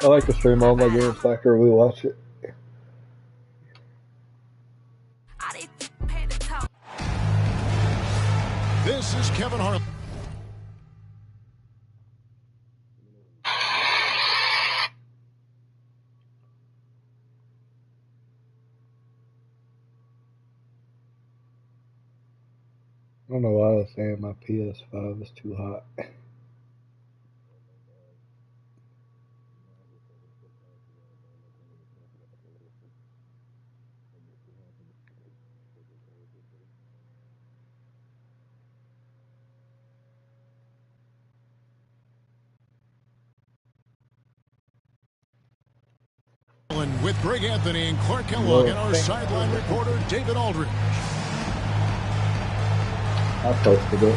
I like to stream all my games after we watch it. This is Kevin Harlan. I don't know why I was saying my PS5 is too hot. With Greg Anthony and Clark Kellogg and our sideline reporter, David Aldridge. I posted it.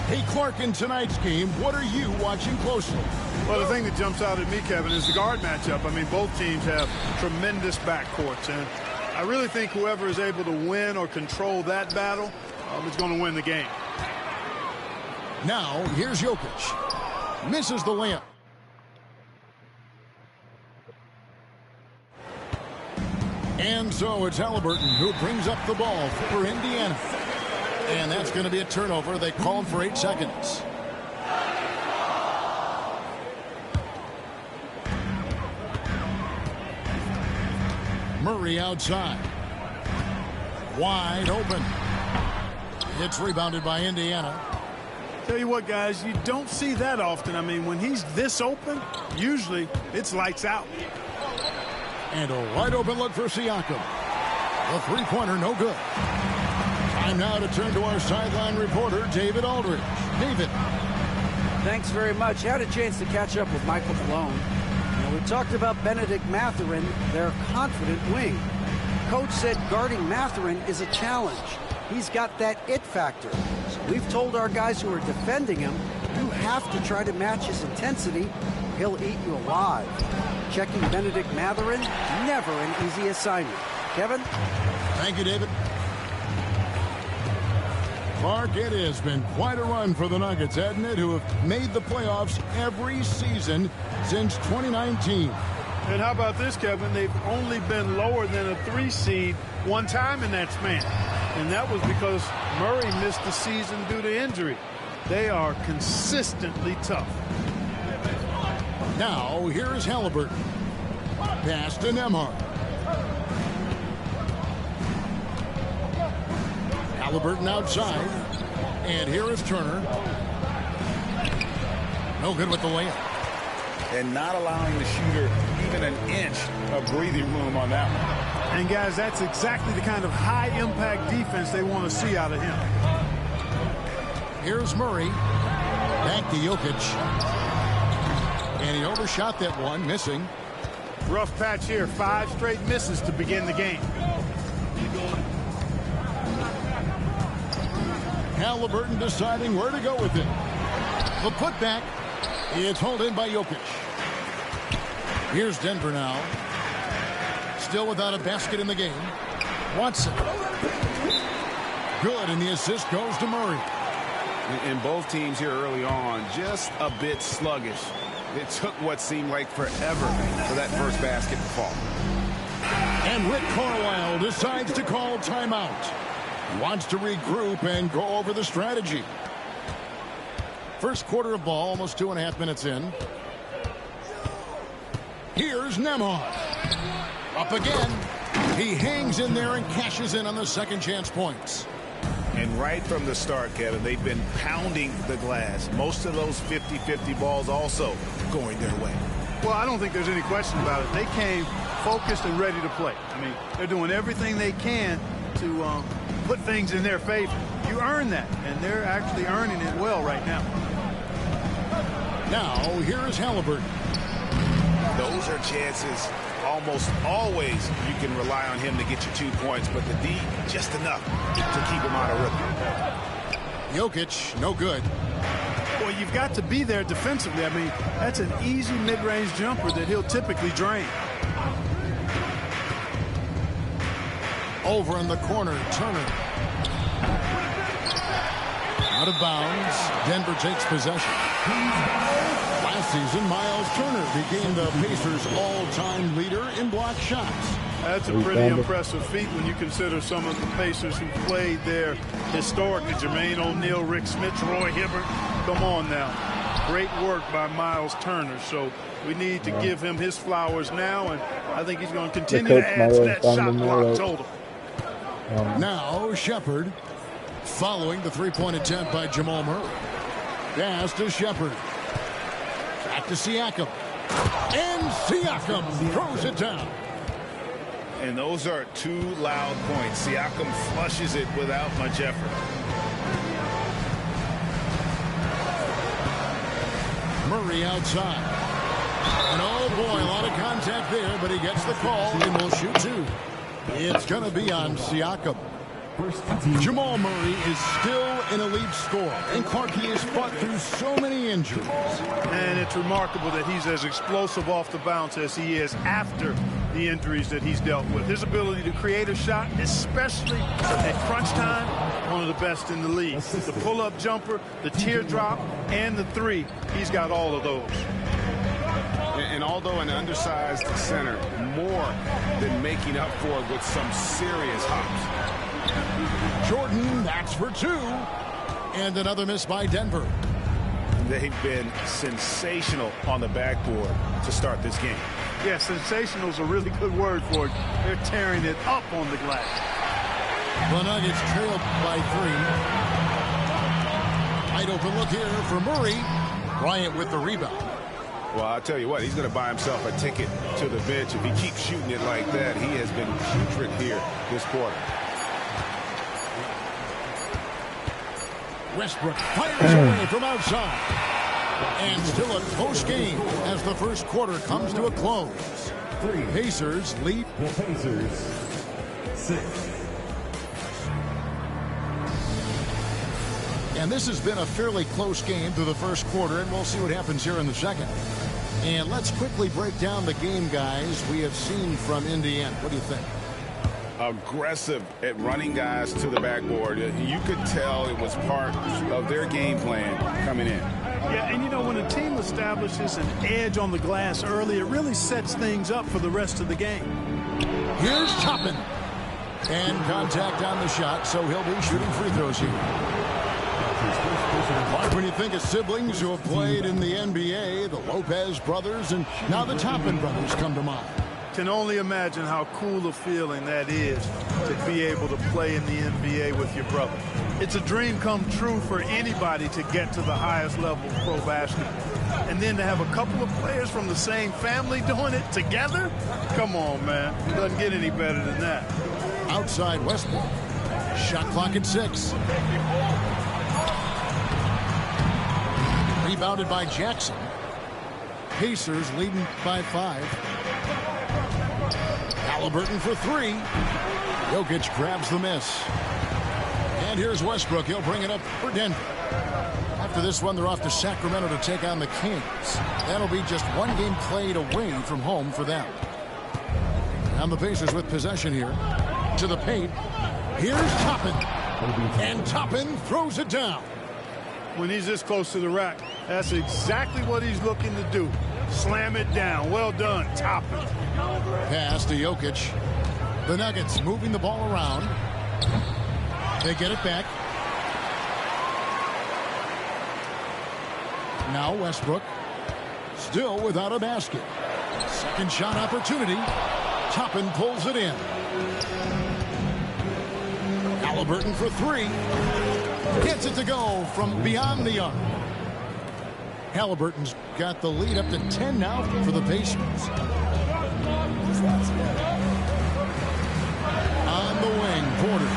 Hey, Clark, in tonight's game, what are you watching closely? Well, the thing that jumps out at me, Kevin, is the guard matchup. I mean, both teams have tremendous backcourts, and I really think whoever is able to win or control that battle is going to win the game. Now, here's Jokic. Misses the layup. And so it's Halliburton who brings up the ball for Indiana. And that's going to be a turnover. They call him for 8 seconds. Murray outside. Wide open. It's rebounded by Indiana. Tell you what, guys, you don't see that often. I mean, when he's this open, usually it's lights out. And a wide open look for Siakam. The three-pointer, no good. Time now to turn to our sideline reporter, David Aldridge. David. Thanks very much. Had a chance to catch up with Michael Malone. We talked about Benedict Mathurin, their confident wing. Coach said guarding Mathurin is a challenge. He's got that it factor. So we've told our guys who are defending him, you have to try to match his intensity. He'll eat you alive. Checking Benedict Mathurin, never an easy assignment. Kevin? Thank you, David. Clark, it has been quite a run for the Nuggets, hasn't it, who have made the playoffs every season since 2019. And how about this, Kevin? They've only been lower than a 3 seed one time in that span. And that was because Murray missed the season due to injury. They are consistently tough. Now, here's Halliburton. Pass to Nembhard. Halliburton outside. And here is Turner. No good with the layup. And not allowing the shooter even an inch of breathing room on that one. And, guys, that's exactly the kind of high-impact defense they want to see out of him. Here's Murray. Back to Jokic. And he overshot that one, missing. Rough patch here. 5 straight misses to begin the game. Halliburton deciding where to go with it. The putback. It's hauled in by Jokic. Here's Denver now. Still without a basket in the game. Watson. Good, and the assist goes to Murray. And both teams here early on just a bit sluggish. It took what seemed like forever for that first basket to fall. And Rick Carlisle decides to call timeout. Wants to regroup and go over the strategy. First quarter of ball, almost 2.5 minutes in. Here's Nembhard. Up again. He hangs in there and cashes in on the second chance points. And right from the start, Kevin, they've been pounding the glass. Most of those 50-50 balls also going their way. Well, I don't think there's any question about it. They came focused and ready to play. I mean, they're doing everything they can to put things in their favor. You earn that, and they're actually earning it well right now. Now, here's Halliburton. Those are chances almost always you can rely on him to get you 2 points, but the D, just enough to keep him out of rhythm. Jokic, no good. Well, you've got to be there defensively. I mean, that's an easy mid-range jumper that he'll typically drain. Over in the corner, Turner. Out of bounds. Denver takes possession. Last season, Miles Turner became the Pacers' all-time leader in block shots. That's a pretty impressive feat when you consider some of the Pacers who played there historically. Jermaine O'Neal, Rick Smits, Roy Hibbert. Come on now. Great work by Miles Turner. So we need to give him his flowers now, and I think he's going to continue to add to that shot block total. Now Shepherd, following the three-point attempt by Jamal Murray. Pass to Shepherd. Back to Siakam. And Siakam throws it down. And those are two loud points. Siakam flushes it without much effort. Murray outside. And oh boy, a lot of contact there, but he gets the call and will shoot two. It's going to be on Siakam. Jamal Murray is still an elite scorer. And Clark, he has fought through so many injuries. And it's remarkable that he's as explosive off the bounce as he is after the injuries that he's dealt with. His ability to create a shot, especially at crunch time, one of the best in the league. The pull-up jumper, the teardrop, and the three, he's got all of those. And although an undersized center, more than making up for it with some serious hops. Jordan, that's for two. And another miss by Denver. They've been sensational on the backboard to start this game. Yeah, sensational is a really good word for it. They're tearing it up on the glass. The Nuggets trailed by 3. Wide open look here for Murray. Bryant with the rebound. Well, I'll tell you what, he's going to buy himself a ticket to the bench. If he keeps shooting it like that, he has been putrid here this quarter. Westbrook fires away from outside. And still a close game as the first quarter comes to a close. Pacers lead. The Pacers 6. And this has been a fairly close game through the first quarter, and we'll see what happens here in the second. And let's quickly break down the game, guys, we have seen from Indiana. What do you think? Aggressive at running guys to the backboard. You could tell it was part of their game plan coming in. Yeah, and you know, when a team establishes an edge on the glass early, it really sets things up for the rest of the game. Here's Toppin. And contact on the shot, so he'll be shooting free throws here. Mark, when you think of siblings who have played in the NBA, the Lopez brothers and now the Toppin brothers come to mind. Can only imagine how cool a feeling that is to be able to play in the NBA with your brother. It's a dream come true for anybody to get to the highest level of pro basketball. And then to have a couple of players from the same family doing it together? Come on, man. It doesn't get any better than that. Outside Westbrook. Shot clock at 6. Rebounded by Jackson. Pacers leading by 5. Halliburton for 3. Jokic grabs the miss. And here's Westbrook. He'll bring it up for Denver. After this one, they're off to Sacramento to take on the Kings. That'll be just one game played away from home for them. And the Pacers with possession here. To the paint. Here's Toppin. And Toppin throws it down. When he's this close to the rack, that's exactly what he's looking to do. Slam it down. Well done, Toppin. Pass to Jokic. The Nuggets moving the ball around. They get it back. Now Westbrook. Still without a basket. Second shot opportunity. Toppin pulls it in. Halliburton for 3. Gets it to go from beyond the arc. Halliburton's got the lead up to 10 now for the Pacers. On the wing, Porter.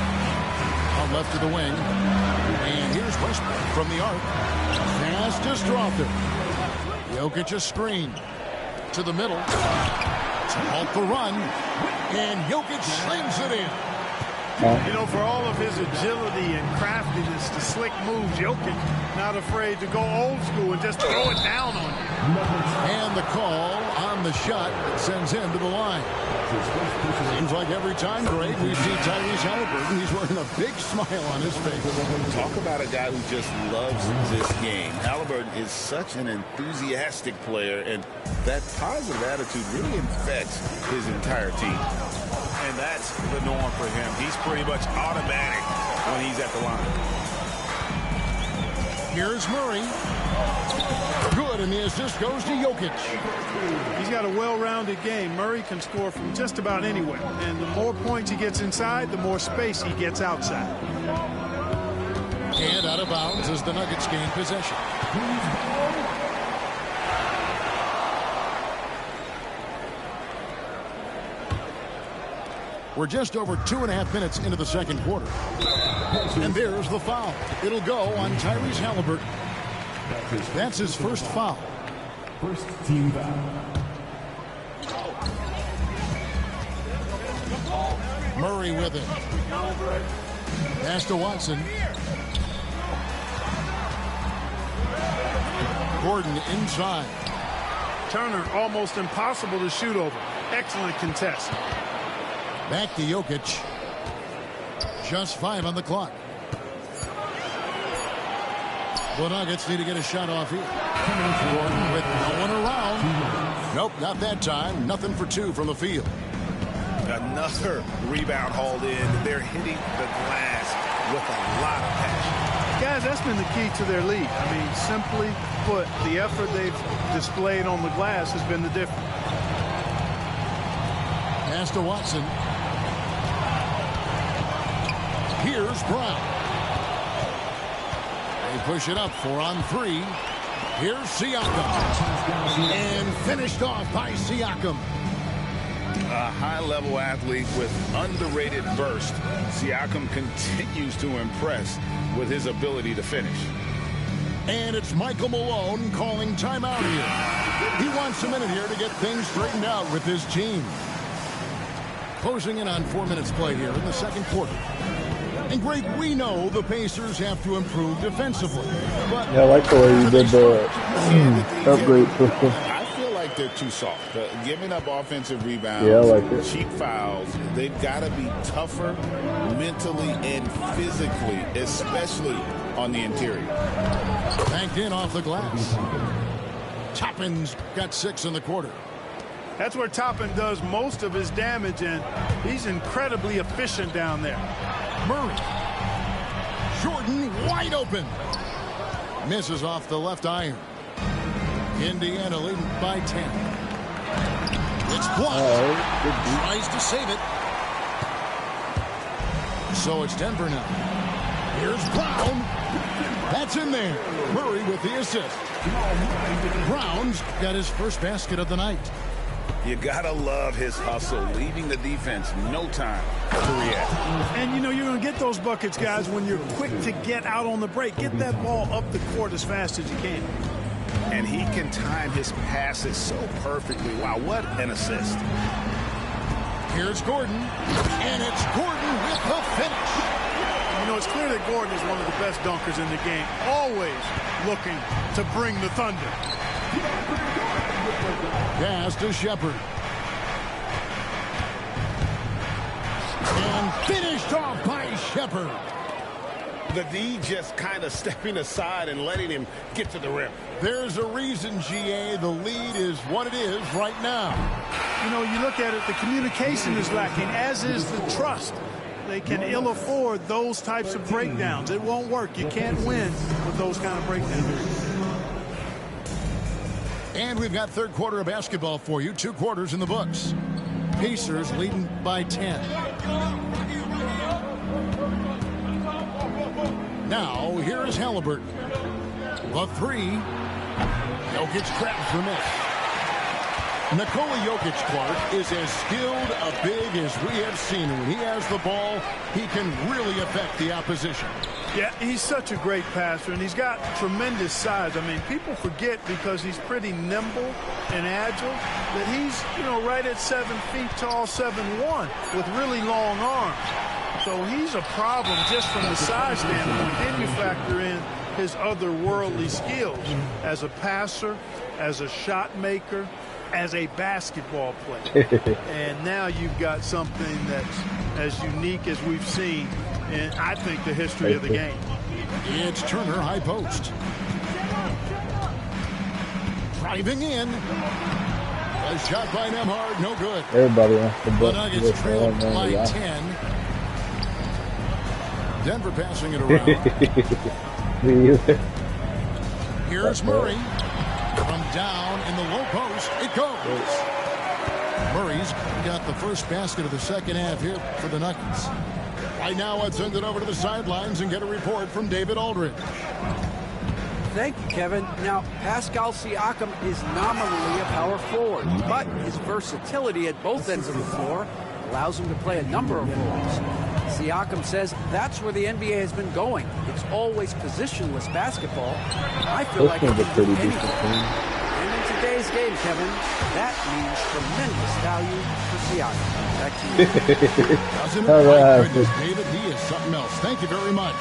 On left of the wing. And here's Westbrook from the arc. Pass to Strother. Jokic a screen. To the middle. To halt the run. And Jokic slams it in. You know, for all of his agility and craftiness, the slick moves, Jokic not afraid to go old school and just throw it down on you. And the call on the shot sends him to the line. Seems like every time, Greg, we see Tyrese Halliburton, he's wearing a big smile on his face. Talk about a guy who just loves this game. Halliburton is such an enthusiastic player, and that positive attitude really infects his entire team. And that's the norm for him. He's pretty much automatic when he's at the line. Here's Murray. Good, and the assist goes to Jokic. He's got a well-rounded game. Murray can score from just about anywhere. And the more points he gets inside, the more space he gets outside. And out of bounds as the Nuggets gain possession. We're just over 2.5 minutes into the second quarter. And there's the foul. It'll go on Tyrese Halliburton. That's his first foul. First team foul. Murray with it. Pass to Watson. Gordon inside. Turner almost impossible to shoot over. Excellent contest. Back to Jokic. Just 5 on the clock. The Nuggets need to get a shot off here. Gordon with no one around. Nope, not that time. Nothing for 2 from the field. Another rebound hauled in. They're hitting the glass with a lot of passion. Guys, that's been the key to their lead. I mean, simply put, the effort they've displayed on the glass has been the difference. Pass to Watson. Here's Brown. They push it up 4 on 3. Here's Siakam. And finished off by Siakam. A high-level athlete with underrated burst. Siakam continues to impress with his ability to finish. And it's Michael Malone calling timeout here. He wants a minute here to get things straightened out with his team. Closing in on 4 minutes play here in the second quarter. And Greg, we know the Pacers have to improve defensively. But Yeah, I like the way you did the upgrade system. I feel like they're too soft. Giving up offensive rebounds, Yeah, I like it. cheap fouls. They've got to be tougher mentally and physically, especially on the interior. banked in off the glass. Toppin's got 6 in the quarter. That's where Toppin does most of his damage, and he's incredibly efficient down there. Murray. Jordan wide open. Misses off the left iron. Indiana leading by 10. It's blocked. Tries to save it. So it's Denver now. Here's Brown. That's in there. Murray with the assist. Brown's got his first basket of the night. You gotta love his hustle, leaving the defense no time to react. And you know you're going to get those buckets, guys, when you're quick to get out on the break. Get that ball up the court as fast as you can. And he can time his passes so perfectly. Wow, what an assist. Here's Gordon. And it's Gordon with the finish. You know, it's clear that Gordon is one of the best dunkers in the game, always looking to bring the thunder. Pass to Shepherd. And finished off by Shepherd. The D just kind of stepping aside and letting him get to the rim. There's a reason, GA, the lead is what it is right now. You know, you look at it, the communication is lacking, as is the trust. They can ill afford those types of breakdowns. It won't work. You can't win with those kind of breakdowns. And we've got third quarter of basketball for you. 2 quarters in the books. Pacers leading by 10. Now, here is Halliburton. The 3. Jokic grabs the miss. Nikola Jokic, Clark, is as skilled a big as we have seen. When he has the ball, he can really affect the opposition. Yeah, he's such a great passer, and he's got tremendous size. I mean, people forget because he's pretty nimble and agile that he's, you know, right at 7 feet tall, 7'1", with really long arms. So he's a problem just from the size standpoint. Then you factor in his otherworldly skills as a passer, as a shot maker, as a basketball player. And now you've got something that's as unique as we've seen in, I think, the history of the game. It's Turner, high post. Driving in. A shot by Nembhard, no good. Everybody wants to The book Nuggets this trail one, by man. 10. Denver passing it around. Me either. Here's Murray. From down in the low post, it goes. Murray's got the first basket of the second half here for the Nuggets. Right now, let's send it over to the sidelines and get a report from David Aldridge. Thank you, Kevin. Now, Pascal Siakam is nominally a power forward, but his versatility at both ends of the floor allows him to play a number of roles. Siakam says that's where the NBA has been going. It's always positionless basketball. I feel This like one's a it can pretty do decent anything. team. And in today's game, Kevin, that means tremendous value for Siakam. Back to you. Doesn't it? All My right. goodness, David, he is something else. Thank you very much.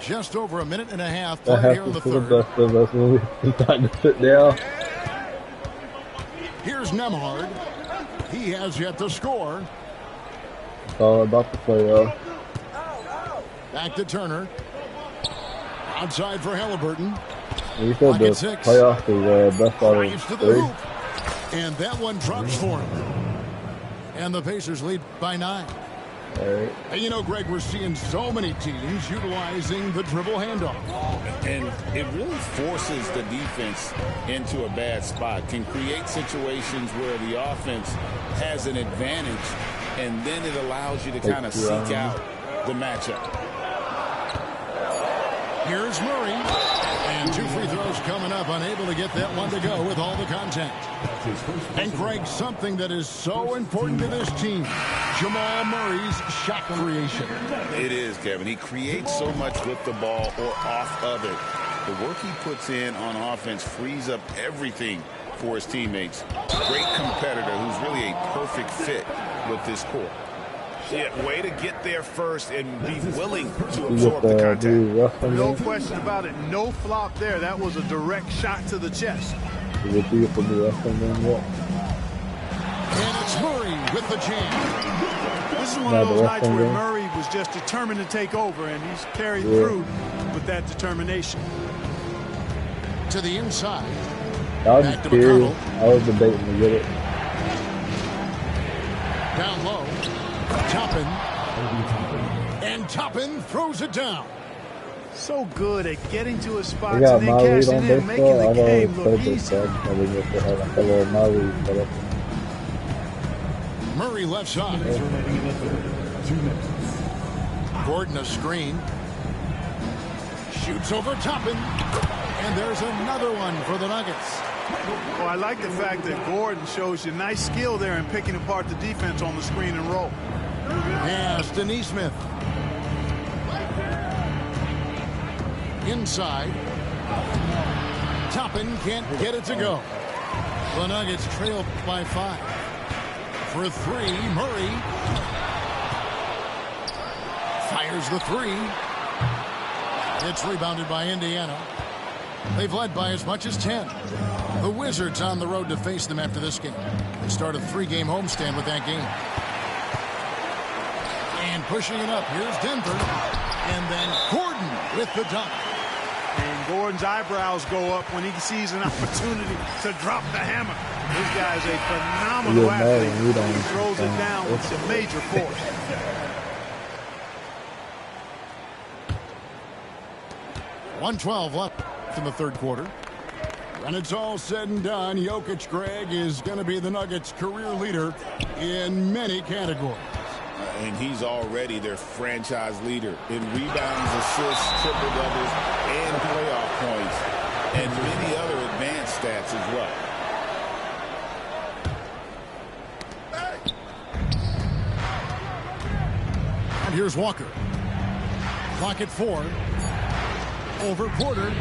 Just over a minute and a half I played have here in to the see the third. best of us when we time to sit down. Here's Nembhard. He has yet to score. It's all about the playoff. Back to Turner. Outside for Halliburton. You said Back the at 6. playoff is best out Drives to of the 3. hoop. And that one drops for him. And the Pacers lead by 9. All right. And you know, Greg, we're seeing so many teams utilizing the dribble handoff. And it really forces the defense into a bad spot. Can create situations where the offense has an advantage, and then it allows you to kind of seek out the matchup. Here's Murray. And 2 free throws coming up, unable to get that one to go with all the contact. And Greg, something that is so important to this team, Jamal Murray's shot creation. It is, Kevin. He creates so much with the ball or off of it. The work he puts in on offense frees up everything for his teammates. Great competitor who's really a perfect fit with this core. Yeah, way to get there first and be willing to You absorb get the the contact. dude roughing No them. question about it. No flop there. That was a direct shot to the chest. You get you for the roughing them. Yeah. And it's Murray with the jam. This is one Now of the those rest nights of where them. Murray was just determined to take over, and he's carried Yeah. through with that determination. To the inside. I was Back just to curious. McConnell. I was debating to get it. Down low. Toppin. And Toppin throws it down. So good at getting to his We spots got and then my lead cashing on in, this making one. the I've always game look played this easy. side. I think if they had a color of my lead set up. Murray left side. 2 minutes. Gordon a screen. Shoots over Toppin. And there's another one for the Nuggets. Well, I like the fact that Gordon shows you nice skill there in picking apart the defense on the screen and roll. Yes, Denise Smith. Inside. Toppin can't get it to go. The Nuggets trail by 5. For 3, Murray. Fires the 3. It's rebounded by Indiana. They've led by as much as 10. The Wizards on the road to face them after this game. They start a 3-game homestand with that game. And pushing it up, here's Denver. And then Gordon with the dunk. And Gordon's eyebrows go up when he sees an opportunity to drop the hammer. This guy's a phenomenal You're mad athlete. when you don't He throws it understand. down with some major force. .112 left in the third quarter. When it's all said and done, Jokic, Greg, is going to be the Nuggets' career leader in many categories. And he's already their franchise leader in rebounds, assists, triple-doubles, and playoff points, and many other advanced stats as well. And here's Walker. Clock at 4. Over Porter.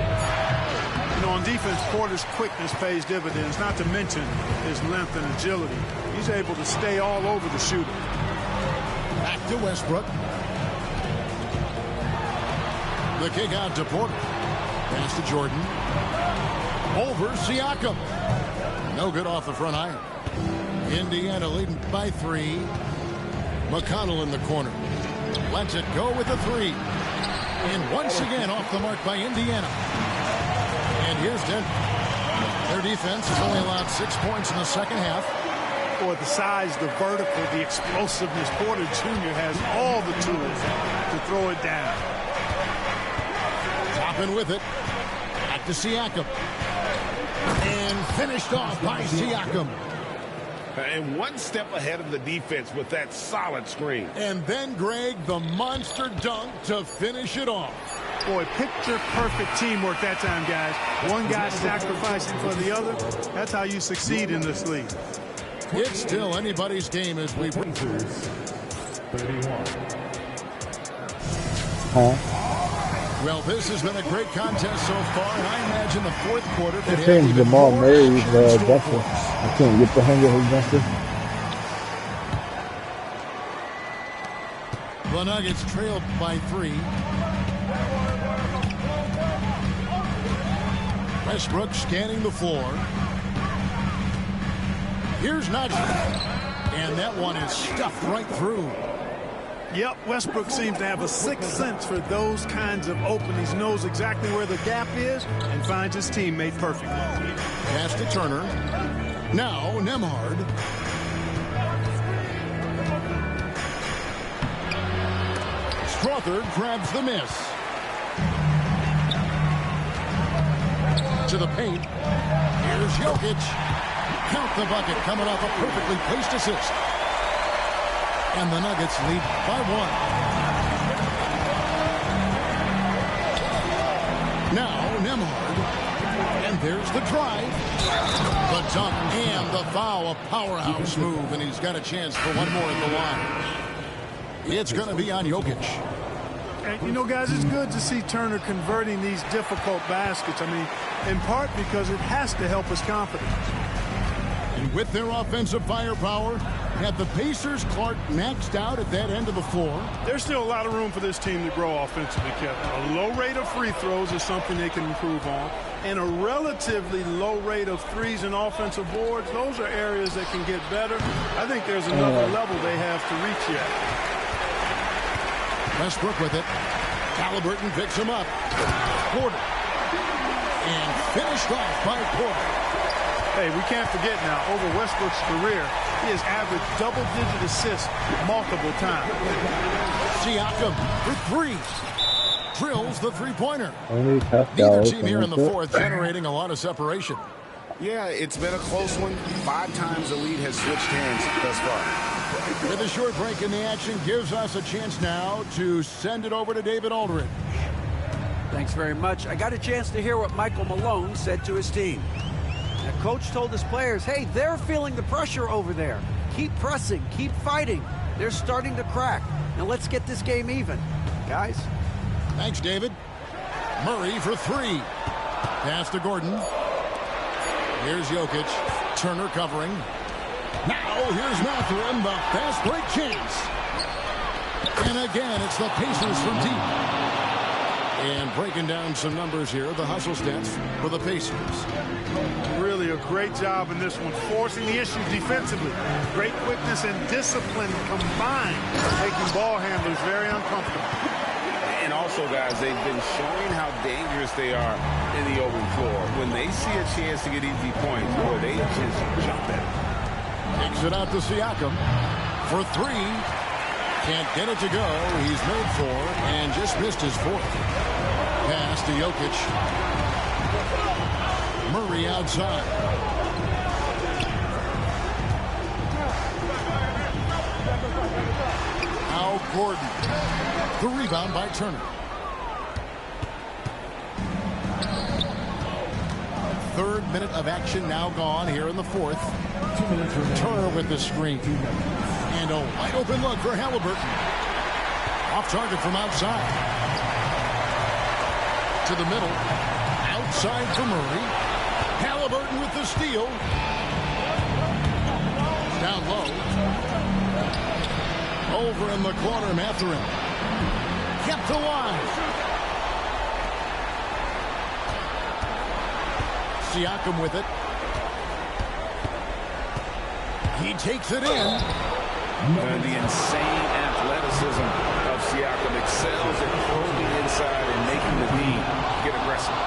You know, on defense, Porter's quickness pays dividends, not to mention his length and agility. He's able to stay all over the shooter. Back to Westbrook. The kick out to Porter. Pass to Jordan. Over Siakam. No good off the front iron. Indiana leading by 3. McConnell in the corner. Lets it go with the 3. And once again off the mark by Indiana. And here's Denver. Their defense has only allowed 6 points in the second half. Or the size, the vertical, the explosiveness. Porter Jr. has all the tools to throw it down. Toppin with it. Back to Siakam. And finished off by Siakam. And one step ahead of the defense with that solid screen. And then, Greg, the monster dunk to finish it off. Boy, picture-perfect teamwork that time, guys. One guy sacrificing for the other. That's how you succeed in this league. It's still anybody's game as we... 31. Well, this has been a great contest so far, and I imagine the fourth quarter could It have seems even Jamal more Murray's action in store jumper. for us. I can't get the hang of his jumper. The Nuggets trailed by 3. Westbrook scanning the floor. Here's Najee. And that one is stuffed right through. Yep, Westbrook seems to have a sixth sense for those kinds of openings. Knows exactly where the gap is and finds his teammate perfectly. Pass to Turner. Now Nembhard. Strawther grabs the miss. To the paint. Here's Jokic. Count the bucket, coming off a perfectly placed assist. And the Nuggets lead by 1. Now Nembhard. And there's the drive. The dunk and the foul. A powerhouse move, and he's got a chance for one more at the line. It's going to be on Jokic. And, you know, guys, it's good to see Turner converting these difficult baskets. I mean, in part because it has to help his confidence. And with their offensive firepower, have the Pacers Clark maxed out at that end of the floor? There's still a lot of room for this team to grow offensively, Kevin. A low rate of free throws is something they can improve on. And a relatively low rate of threes and offensive boards, those are areas that can get better. I think there's another level they have to reach yet. Westbrook with it. Halliburton picks him up. Porter. And finished off by Porter. Hey, we can't forget now, over Westbrook's career, he has averaged double-digit assists multiple times. Siakam for 3. Drills the three-pointer. Only tough Neither guys team here in the it. fourth generating a lot of separation. Yeah, it's been a close one. 5 times the lead has switched hands thus far. With a short break in the action, gives us a chance now to send it over to David Aldridge. Thanks very much. I got a chance to hear what Michael Malone said to his team. The coach told his players, hey, they're feeling the pressure over there. Keep pressing, keep fighting. They're starting to crack. Now let's get this game even, guys. Thanks, David. Murray for 3. Pass to Gordon. Here's Jokic. Turner covering. Now here's Mathurin, the fast break chance. And again, it's the Pacers from deep. And breaking down some numbers here, the hustle stats for the Pacers. Really a great job in this one, forcing the issue defensively. Great quickness and discipline combined, making ball handlers very uncomfortable. And also, guys, they've been showing how dangerous they are in the open floor. When they see a chance to get easy points, boy, they just jump at it. Kicks it out to Siakam for 3. Can't get it to go. He's made 4 and just missed his 4th. Pass to Jokic. Murray outside. Al Gordon. The rebound by Turner. Third minute of action now gone here in the fourth. Turner with the screen. And a wide open look for Halliburton. Off target from outside. To the middle. Outside for Murray. Halliburton with the steal. Down low. Over in the corner, Mathurin. Kept alive. Siakam with it. He takes it in. And the insane athleticism of Siakam excels at probing inside and making the D get aggressive.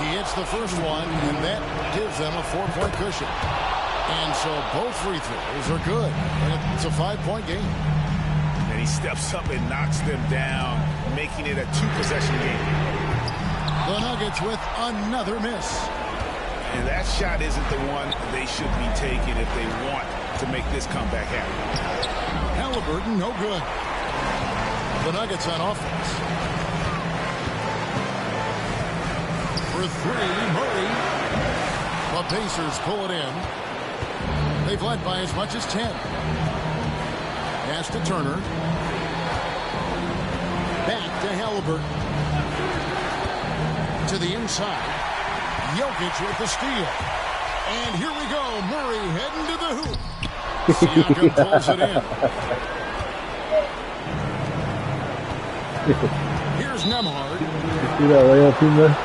He hits the first one, and that gives them a 4-point cushion. And so both free throws are good. And it's a 5-point game. And he steps up and knocks them down, making it a 2-possession game. The Nuggets with another miss. And that shot isn't the one they should be taking if they want to make this comeback happen. Halliburton, no good. The Nuggets on offense. For three, Murray. The Pacers pull it in. They've led by as much as 10. Pass to Turner. Back to Halliburton. To the inside. Jokic with the steal. And here we go. Murray heading to the hoop. Siakam pulls it in. Here's Nembhard. See that layup in there?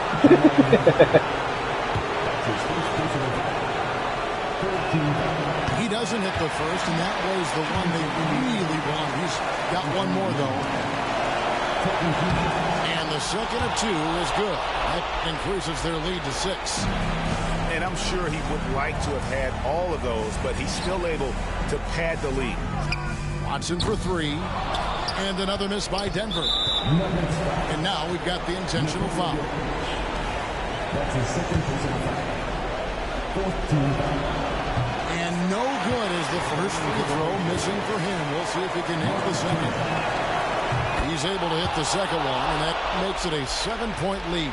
He doesn't hit the first, and that was the one they really want. He's got one more, though. And the second of two is good. That increases their lead to 6. And I'm sure he would like to have had all of those, but he's still able to pad the lead. Watson for 3. And another miss by Denver. And now we've got the intentional foul. That's his second personal foul. 14. And no good is the first free throw missing for him. We'll see if he can nail the second. He's able to hit the second one, and that makes it a 7-point lead.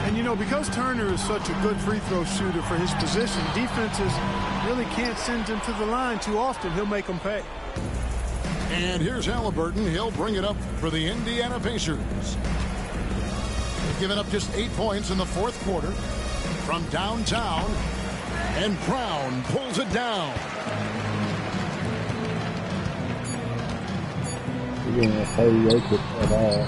And, you know, because Turner is such a good free throw shooter for his position, defenses really can't send him to the line too often. He'll make them pay. And here's Halliburton. He'll bring it up for the Indiana Pacers. They've given up just 8 points in the fourth quarter from downtown. And Brown pulls it down. You're going to play Jokic at all.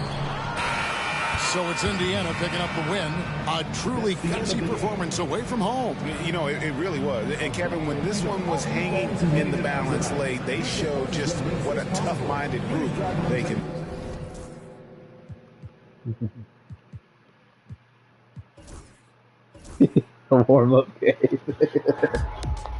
So it's Indiana picking up the win. A truly gutsy performance away from home. You know, it really was. And, Kevin, when this one was hanging in the balance late, they showed just what a tough-minded group they can. A warm-up game.